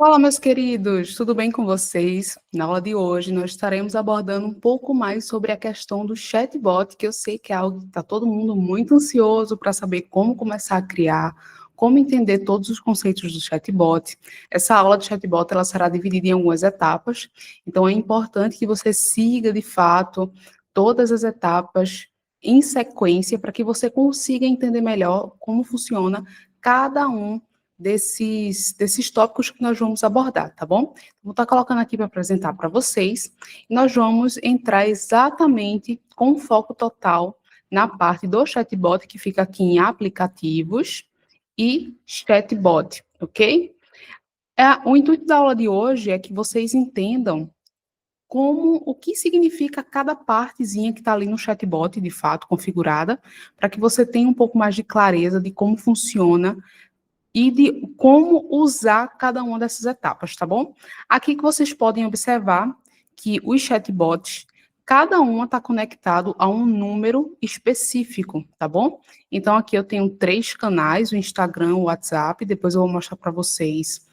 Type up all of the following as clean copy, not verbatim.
Fala, meus queridos, tudo bem com vocês? Na aula de hoje, nós estaremos abordando um pouco mais sobre a questão do chatbot, que eu sei que é algo que está todo mundo muito ansioso para saber como começar a criar, como entender todos os conceitos do chatbot. Essa aula de chatbot ela será dividida em algumas etapas, então é importante que você siga, de fato, todas as etapas em sequência para que você consiga entender melhor como funciona cada um desses tópicos que nós vamos abordar, tá bom? Vou estar colocando aqui para apresentar para vocês, e nós vamos entrar exatamente com foco total na parte do chatbot, que fica aqui em aplicativos e chatbot, ok? O intuito da aula de hoje é que vocês entendam o que significa cada partezinha que está ali no chatbot, de fato, configurada, para que você tenha um pouco mais de clareza de como funciona e de como usar cada uma dessas etapas, tá bom? Aqui que vocês podem observar que os chatbots, cada uma está conectado a um número específico, tá bom? Então, aqui eu tenho 3 canais, o Instagram, o WhatsApp, depois eu vou mostrar para vocês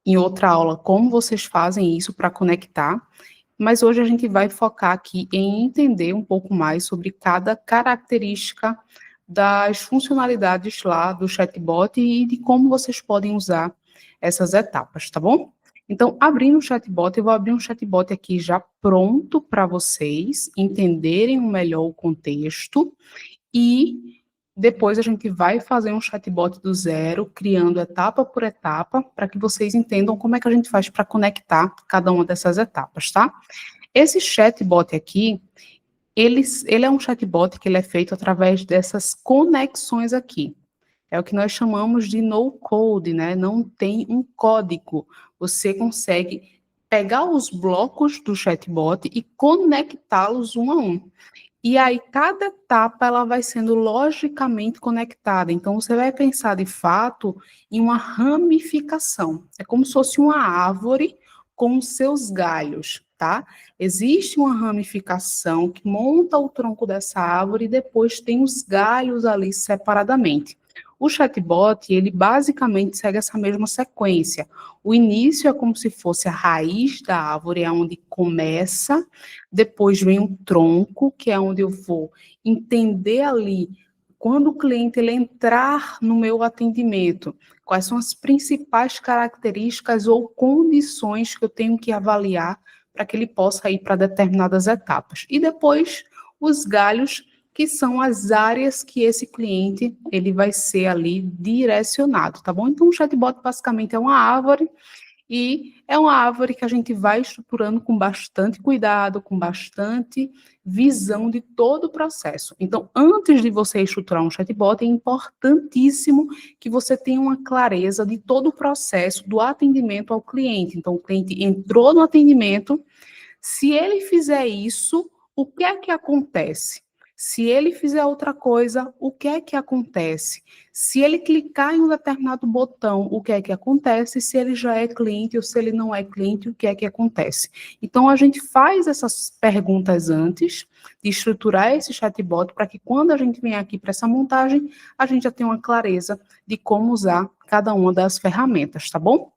em outra aula como vocês fazem isso para conectar, mas hoje a gente vai focar aqui em entender um pouco mais sobre cada característica das funcionalidades lá do chatbot e de como vocês podem usar essas etapas, tá bom? Então, abrindo o chatbot, eu vou abrir um chatbot aqui já pronto para vocês entenderem melhor o contexto e depois a gente vai fazer um chatbot do zero, criando etapa por etapa, para que vocês entendam como é que a gente faz para conectar cada uma dessas etapas, tá? Esse chatbot aqui, ele é um chatbot que ele é feito através dessas conexões aqui. É o que nós chamamos de no code, né? Não tem um código. Você consegue pegar os blocos do chatbot e conectá-los um a um. E aí, cada etapa, ela vai sendo logicamente conectada. Então, você vai pensar, de fato, em uma ramificação. É como se fosse uma árvore com os seus galhos, tá? Existe uma ramificação que monta o tronco dessa árvore e depois tem os galhos ali separadamente. O chatbot, ele basicamente segue essa mesma sequência. O início é como se fosse a raiz da árvore, é onde começa, depois vem um tronco, que é onde eu vou entender ali, quando o cliente ele entrar no meu atendimento, quais são as principais características ou condições que eu tenho que avaliar para que ele possa ir para determinadas etapas. E depois, os galhos, que são as áreas que esse cliente ele vai ser ali direcionado, tá bom? Então, o chatbot basicamente é uma árvore, e é uma árvore que a gente vai estruturando com bastante cuidado, com bastante visão de todo o processo. Então, antes de você estruturar um chatbot, é importantíssimo que você tenha uma clareza de todo o processo do atendimento ao cliente. Então, o cliente entrou no atendimento, se ele fizer isso, o que é que acontece? Se ele fizer outra coisa, o que é que acontece? Se ele clicar em um determinado botão, o que é que acontece? Se ele já é cliente ou se ele não é cliente, o que é que acontece? Então, a gente faz essas perguntas antes de estruturar esse chatbot para que quando a gente vem aqui para essa montagem, a gente já tenha uma clareza de como usar cada uma das ferramentas, tá bom?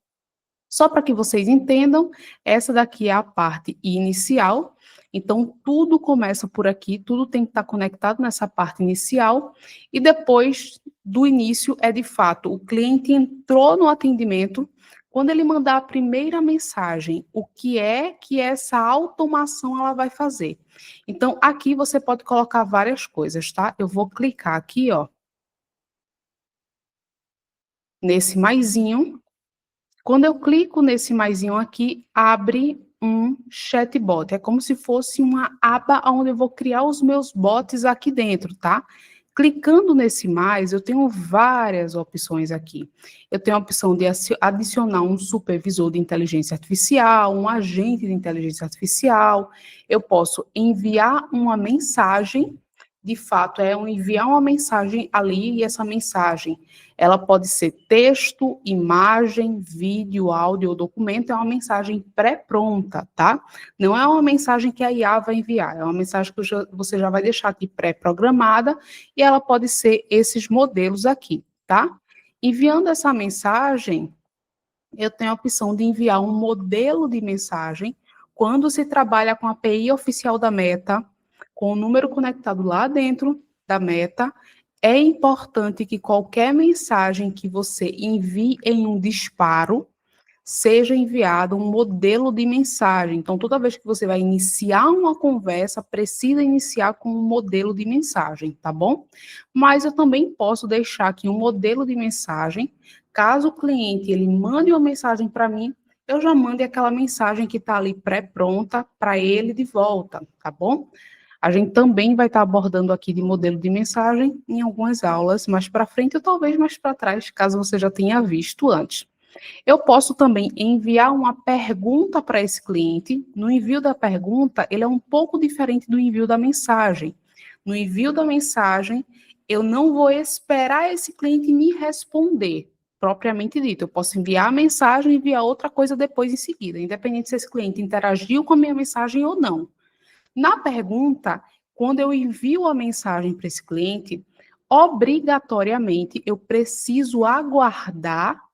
Só para que vocês entendam, essa daqui é a parte inicial. Então, tudo começa por aqui, tudo tem que estar conectado nessa parte inicial. E depois do início, é de fato, o cliente entrou no atendimento, quando ele mandar a primeira mensagem, o que é que essa automação ela vai fazer? Então, aqui você pode colocar várias coisas, tá? Eu vou clicar aqui, ó, nesse maisinho. Quando eu clico nesse maisinho aqui, abre um chatbot. É como se fosse uma aba onde eu vou criar os meus bots aqui dentro, tá? Clicando nesse mais, eu tenho várias opções aqui. Eu tenho a opção de adicionar um supervisor de inteligência artificial, um agente de inteligência artificial. Eu posso enviar uma mensagem, de fato, enviar uma mensagem ali e essa mensagem ela pode ser texto, imagem, vídeo, áudio ou documento, é uma mensagem pré-pronta, tá? Não é uma mensagem que a IA vai enviar, é uma mensagem que você já vai deixar aqui pré-programada e ela pode ser esses modelos aqui, tá? Enviando essa mensagem, eu tenho a opção de enviar um modelo de mensagem. Quando se trabalha com a API oficial da Meta, com o número conectado lá dentro da Meta, é importante que qualquer mensagem que você envie em um disparo seja enviado um modelo de mensagem. Então, toda vez que você vai iniciar uma conversa, precisa iniciar com um modelo de mensagem, tá bom? Mas eu também posso deixar aqui um modelo de mensagem. Caso o cliente ele mande uma mensagem para mim, eu já mando aquela mensagem que está ali pré-pronta para ele de volta, tá bom? A gente também vai estar abordando aqui de modelo de mensagem em algumas aulas mais para frente ou talvez mais para trás, caso você já tenha visto antes. Eu posso também enviar uma pergunta para esse cliente. No envio da pergunta, ele é um pouco diferente do envio da mensagem. No envio da mensagem, eu não vou esperar esse cliente me responder, propriamente dito. Eu posso enviar a mensagem e enviar outra coisa depois em seguida, independente se esse cliente interagiu com a minha mensagem ou não. Na pergunta, quando eu envio a mensagem para esse cliente, obrigatoriamente eu preciso aguardar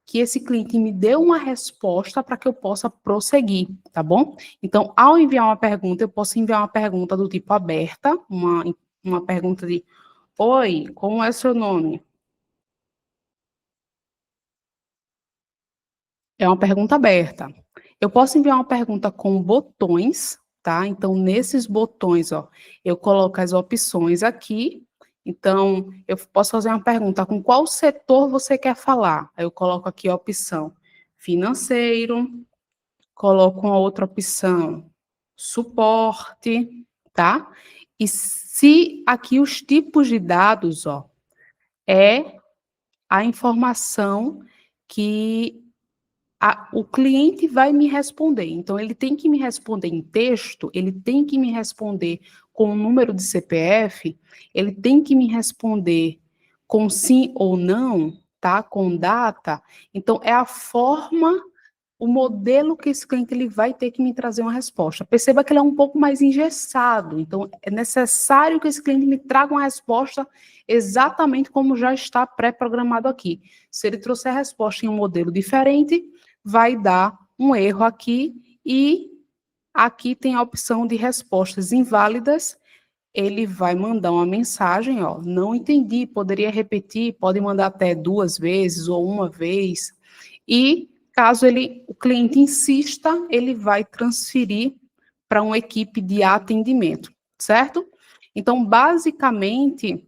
que esse cliente me dê uma resposta para que eu possa prosseguir, tá bom? Então, ao enviar uma pergunta, eu posso enviar uma pergunta do tipo aberta, uma pergunta de: oi, como é seu nome? É uma pergunta aberta. Eu posso enviar uma pergunta com botões, tá? Então, nesses botões, ó, eu coloco as opções aqui. Então, eu posso fazer uma pergunta: com qual setor você quer falar? Aí eu coloco aqui a opção financeiro, coloco uma outra opção, suporte, tá? E se aqui os tipos de dados, ó, é a informação que o cliente vai me responder. Então, ele tem que me responder em texto, ele tem que me responder com o número de CPF, ele tem que me responder com sim ou não, tá? Com data. Então, é a forma, o modelo que esse cliente ele vai ter que me trazer uma resposta. Perceba que ele é um pouco mais engessado, então é necessário que esse cliente me traga uma resposta exatamente como já está pré-programado aqui. Se ele trouxer a resposta em um modelo diferente, vai dar um erro aqui e aqui tem a opção de respostas inválidas. Ele vai mandar uma mensagem, ó, não entendi, poderia repetir, pode mandar até 2 vezes ou uma vez. E caso o cliente insista, ele vai transferir para uma equipe de atendimento, certo? Então, basicamente,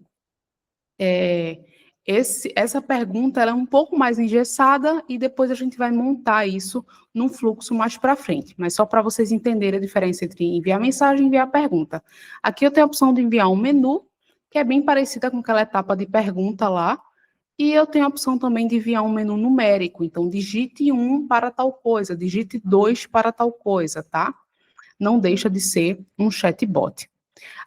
essa pergunta ela é um pouco mais engessada e depois a gente vai montar isso num fluxo mais para frente. Mas só para vocês entenderem a diferença entre enviar mensagem e enviar pergunta. Aqui eu tenho a opção de enviar um menu, que é bem parecida com aquela etapa de pergunta lá, e eu tenho a opção também de enviar um menu numérico. Então, digite 1 para tal coisa, digite 2 para tal coisa, tá? Não deixa de ser um chatbot.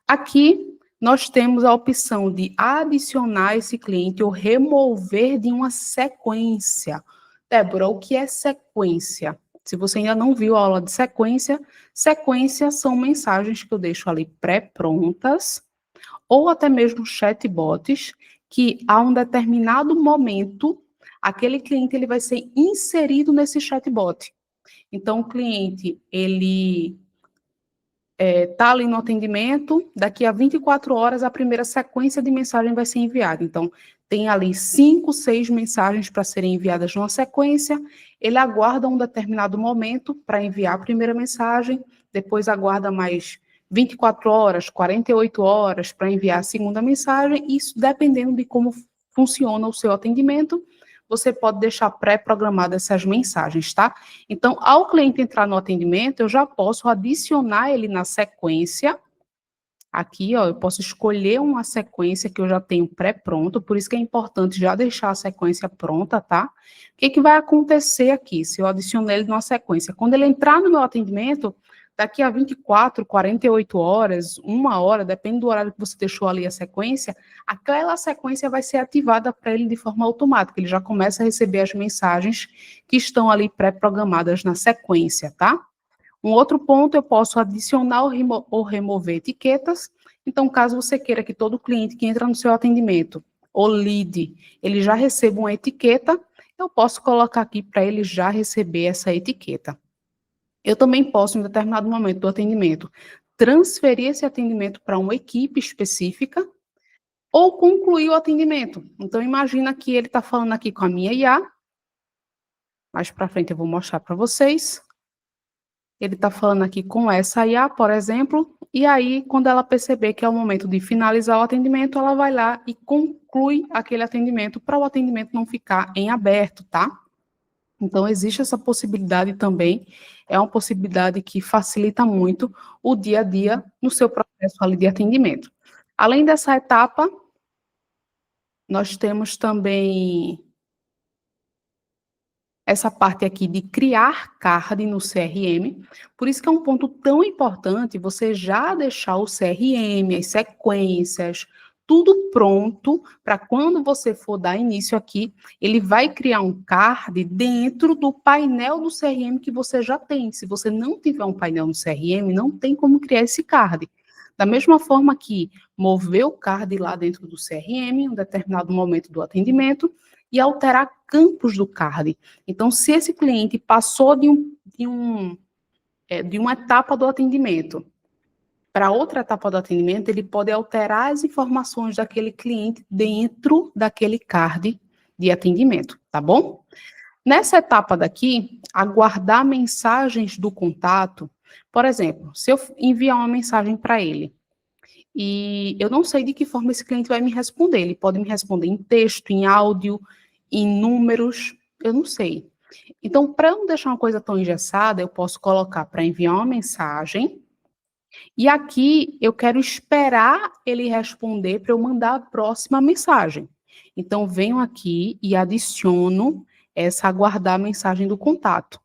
Aqui, nós temos a opção de adicionar esse cliente ou remover de uma sequência. Débora, o que é sequência? Se você ainda não viu a aula de sequência, sequências são mensagens que eu deixo ali pré-prontas, ou até mesmo chatbots, que a um determinado momento, aquele cliente ele vai ser inserido nesse chatbot. Então, o cliente, ele está ali no atendimento, daqui a 24 horas a primeira sequência de mensagem vai ser enviada. Então, tem ali 5, 6 mensagens para serem enviadas numa sequência, ele aguarda um determinado momento para enviar a primeira mensagem, depois aguarda mais 24 horas, 48 horas para enviar a segunda mensagem, isso dependendo de como funciona o seu atendimento, você pode deixar pré-programadas essas mensagens, tá? Então, ao cliente entrar no atendimento, eu já posso adicionar ele na sequência. Aqui, ó, eu posso escolher uma sequência que eu já tenho pré-pronto, por isso que é importante já deixar a sequência pronta, tá? O que que vai acontecer aqui, se eu adicionar ele numa sequência? Quando ele entrar no meu atendimento, daqui a 24, 48 horas, 1 hora, depende do horário que você deixou ali a sequência, aquela sequência vai ser ativada para ele de forma automática, ele já começa a receber as mensagens que estão ali pré-programadas na sequência, tá? Um outro ponto, eu posso adicionar ou remover etiquetas. Então, caso você queira que todo cliente que entra no seu atendimento, ou lead, ele já receba uma etiqueta, eu posso colocar aqui para ele já receber essa etiqueta. Eu também posso, em determinado momento do atendimento, transferir esse atendimento para uma equipe específica ou concluir o atendimento. Então, imagina que ele está falando aqui com a minha IA, mais para frente eu vou mostrar para vocês. Ele está falando aqui com essa IA, por exemplo, e aí, quando ela perceber que é o momento de finalizar o atendimento, ela vai lá e conclui aquele atendimento, para o atendimento não ficar em aberto, tá? Então, existe essa possibilidade também, é uma possibilidade que facilita muito o dia a dia no seu processo ali de atendimento. Além dessa etapa, nós temos também essa parte aqui de criar card no CRM, por isso que é um ponto tão importante você já deixar o CRM, as sequências, tudo pronto para quando você for dar início aqui, ele vai criar um card dentro do painel do CRM que você já tem. Se você não tiver um painel no CRM, não tem como criar esse card. Da mesma forma que mover o card lá dentro do CRM, em um determinado momento do atendimento, e alterar campos do card. Então, se esse cliente passou de uma etapa do atendimento para outra etapa do atendimento, ele pode alterar as informações daquele cliente dentro daquele card de atendimento, tá bom? Nessa etapa daqui, aguardar mensagens do contato, por exemplo, se eu enviar uma mensagem para ele, e eu não sei de que forma esse cliente vai me responder, ele pode me responder em texto, em áudio, em números, eu não sei. Então, para não deixar uma coisa tão engessada, eu posso colocar para enviar uma mensagem, e aqui eu quero esperar ele responder para eu mandar a próxima mensagem. Então, venho aqui e adiciono essa aguardar a mensagem do contato.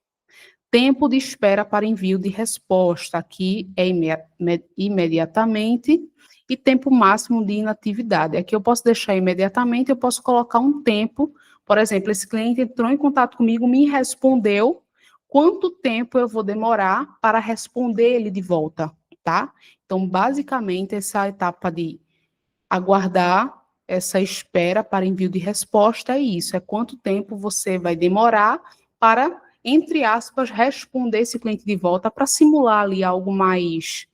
Tempo de espera para envio de resposta, aqui é imediatamente, e tempo máximo de inatividade. Aqui eu posso deixar imediatamente, eu posso colocar um tempo, por exemplo, esse cliente entrou em contato comigo, me respondeu, quanto tempo eu vou demorar para responder ele de volta, tá? Então, basicamente, essa etapa de aguardar, essa espera para envio de resposta é isso, é quanto tempo você vai demorar para, entre aspas, responder esse cliente de volta para simular ali algo mais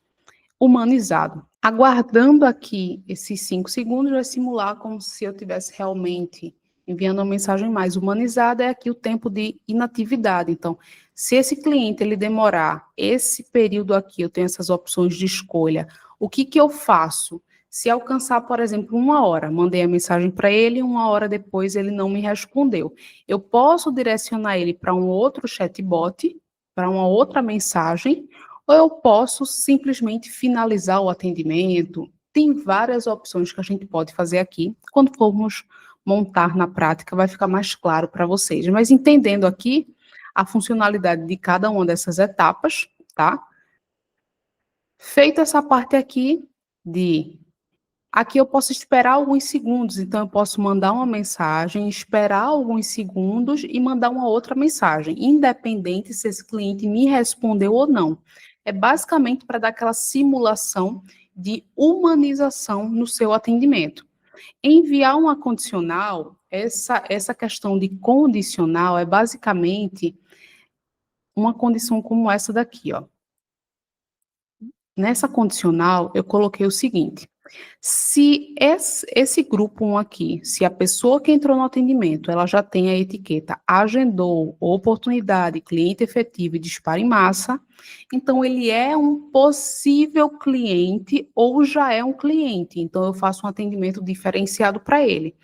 humanizado. Aguardando aqui esses 5 segundos, vai simular como se eu tivesse realmente enviando uma mensagem mais humanizada, é aqui o tempo de inatividade. Então, se esse cliente ele demorar esse período aqui, eu tenho essas opções de escolha, o que eu faço? Se alcançar, por exemplo, 1 hora, mandei a mensagem para ele, 1 hora depois ele não me respondeu. Eu posso direcionar ele para um outro chatbot, para uma outra mensagem, ou eu posso simplesmente finalizar o atendimento. Tem várias opções que a gente pode fazer aqui. Quando formos montar na prática, vai ficar mais claro para vocês. Mas entendendo aqui a funcionalidade de cada uma dessas etapas, tá? Feita essa parte aqui aqui eu posso esperar alguns segundos, então eu posso mandar uma mensagem, esperar alguns segundos e mandar uma outra mensagem, independente se esse cliente me respondeu ou não. É basicamente para dar aquela simulação de humanização no seu atendimento. Enviar uma condicional, essa questão de condicional é basicamente uma condição como essa daqui, ó. Nessa condicional, eu coloquei o seguinte: se esse grupo 1 aqui, se a pessoa que entrou no atendimento, ela já tem a etiqueta agendou, oportunidade, cliente efetivo e disparo em massa, então ele é um possível cliente ou já é um cliente, então eu faço um atendimento diferenciado para ele.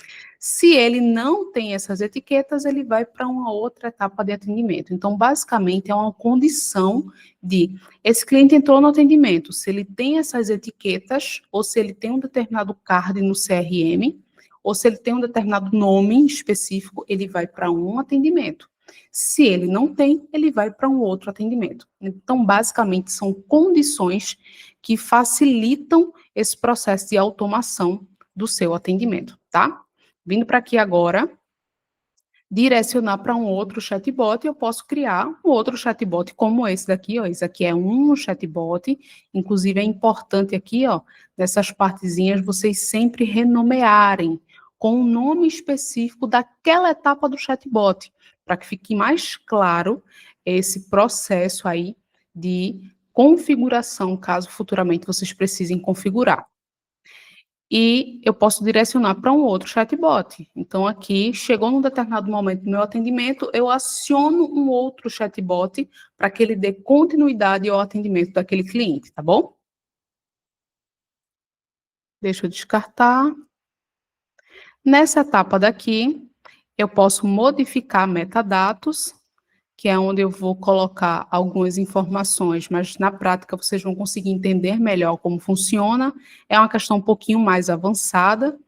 Se ele não tem essas etiquetas, ele vai para uma outra etapa de atendimento. Então, basicamente, é uma condição de esse cliente entrou no atendimento, se ele tem essas etiquetas, ou se ele tem um determinado card no CRM, ou se ele tem um determinado nome específico, ele vai para um atendimento. Se ele não tem, ele vai para um outro atendimento. Então, basicamente, são condições que facilitam esse processo de automação do seu atendimento, tá? Vindo para aqui agora, direcionar para um outro chatbot, eu posso criar um outro chatbot como esse daqui, ó. Esse aqui é um chatbot, inclusive é importante aqui, ó, nessas partezinhas, vocês sempre renomearem. com o nome específico daquela etapa do chatbot, para que fique mais claro esse processo aí de configuração, caso futuramente vocês precisem configurar. E eu posso direcionar para um outro chatbot. Então, aqui, chegou num determinado momento do meu atendimento, eu aciono um outro chatbot para que ele dê continuidade ao atendimento daquele cliente, tá bom? Deixa eu descartar. Nessa etapa daqui, eu posso modificar metadados, que é onde eu vou colocar algumas informações, mas na prática vocês vão conseguir entender melhor como funciona. É uma questão um pouquinho mais avançada.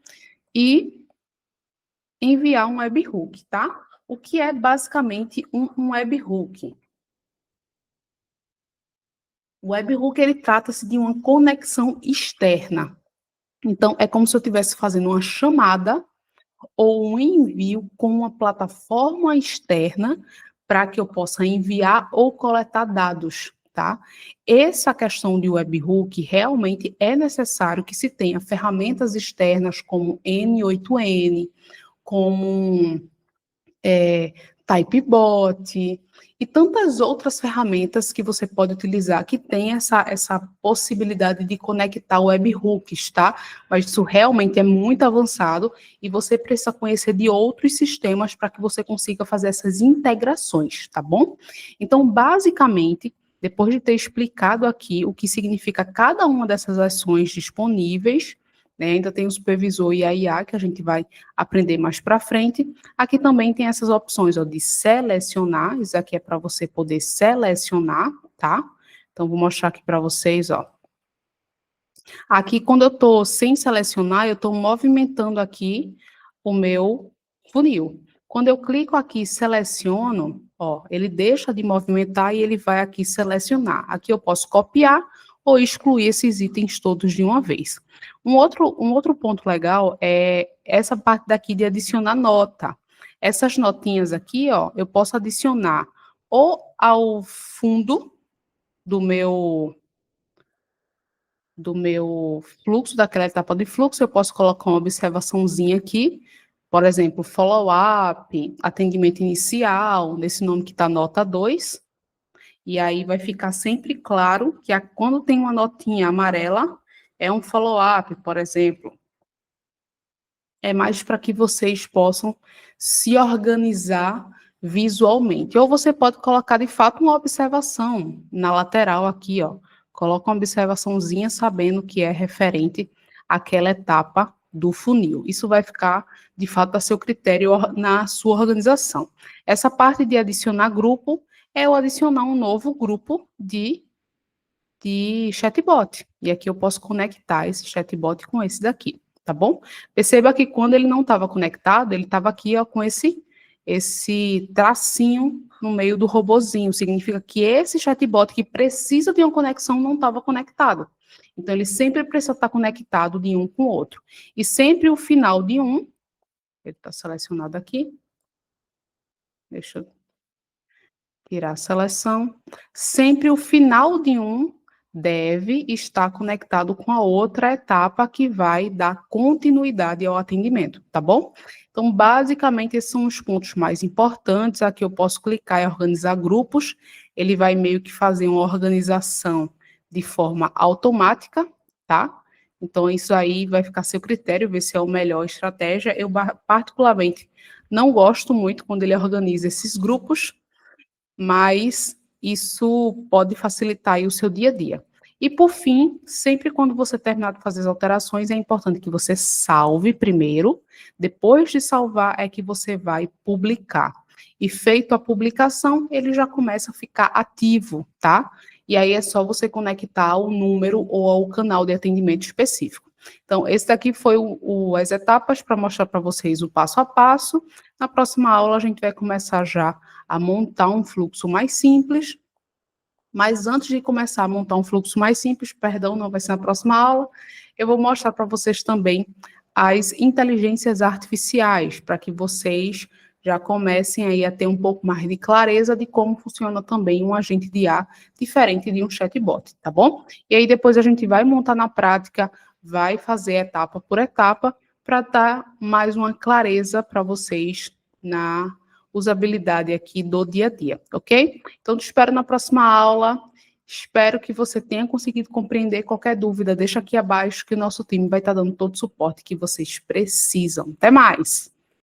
E enviar um webhook, tá? O que é basicamente um webhook? O webhook, ele trata-se de uma conexão externa. Então, é como se eu estivesse fazendo uma chamada ou um envio com uma plataforma externa para que eu possa enviar ou coletar dados, tá? Essa questão de webhook realmente é necessário que se tenha ferramentas externas como N8N, como Typebot e tantas outras ferramentas que você pode utilizar que tem essa possibilidade de conectar webhooks, tá? Mas isso realmente é muito avançado e você precisa conhecer de outros sistemas para que você consiga fazer essas integrações, tá bom? Então, basicamente, depois de ter explicado aqui o que significa cada uma dessas ações disponíveis, né, ainda tem o supervisor e a IA, que a gente vai aprender mais para frente. Aqui também tem essas opções, ó, de selecionar. Isso aqui é para você poder selecionar, tá? Então, vou mostrar aqui para vocês, ó. Aqui, quando eu estou sem selecionar, eu estou movimentando aqui o meu funil. Quando eu clico aqui e seleciono, ó, ele deixa de movimentar e ele vai aqui selecionar. Aqui eu posso copiar ou excluir esses itens todos de uma vez. Um outro ponto legal é essa parte daqui de adicionar nota. Essas notinhas aqui, ó, eu posso adicionar ou ao fundo do meu fluxo, daquela etapa de fluxo, eu posso colocar uma observaçãozinha aqui, por exemplo, follow-up, atendimento inicial, nesse nome que está nota 2, e aí vai ficar sempre claro que quando tem uma notinha amarela, é um follow-up, por exemplo. É mais para que vocês possam se organizar visualmente. Ou você pode colocar, de fato, uma observação na lateral aqui, ó. Coloca uma observaçãozinha sabendo que é referente àquela etapa do funil. Isso vai ficar, de fato, a seu critério na sua organização. Essa parte de adicionar grupo é eu adicionar um novo grupo de chatbot. E aqui eu posso conectar esse chatbot com esse daqui, tá bom? Perceba que quando ele não estava conectado, ele estava aqui, ó, com esse tracinho no meio do robozinho. Significa que esse chatbot que precisa de uma conexão não estava conectado. Então, ele sempre precisa estar conectado de um com o outro. E sempre o final de um, ele está selecionado aqui. Deixa eu tirar a seleção. Sempre o final de um deve estar conectado com a outra etapa que vai dar continuidade ao atendimento, tá bom? Então, basicamente, esses são os pontos mais importantes. Aqui eu posso clicar e organizar grupos. Ele vai meio que fazer uma organização de forma automática, tá? Então, isso aí vai ficar a seu critério, ver se é a melhor estratégia. Eu, particularmente, não gosto muito quando ele organiza esses grupos, mas isso pode facilitar aí o seu dia a dia. E, por fim, sempre quando você terminar de fazer as alterações, é importante que você salve primeiro, depois de salvar é que você vai publicar. E feito a publicação, ele já começa a ficar ativo, tá? E aí é só você conectar ao número ou ao canal de atendimento específico. Então, esse daqui foi as etapas para mostrar para vocês o passo a passo. Na próxima aula, a gente vai começar já a montar um fluxo mais simples, mas antes de começar a montar um fluxo mais simples, perdão, não vai ser na próxima aula, eu vou mostrar para vocês também as inteligências artificiais, para que vocês já comecem aí a ter um pouco mais de clareza de como funciona também um agente de IA diferente de um chatbot, tá bom? E aí depois a gente vai montar na prática, vai fazer etapa por etapa, para dar mais uma clareza para vocês na usabilidade aqui do dia a dia, ok? Então, te espero na próxima aula. Espero que você tenha conseguido compreender. Qualquer dúvida, deixa aqui abaixo que o nosso time vai estar dando todo o suporte que vocês precisam. Até mais!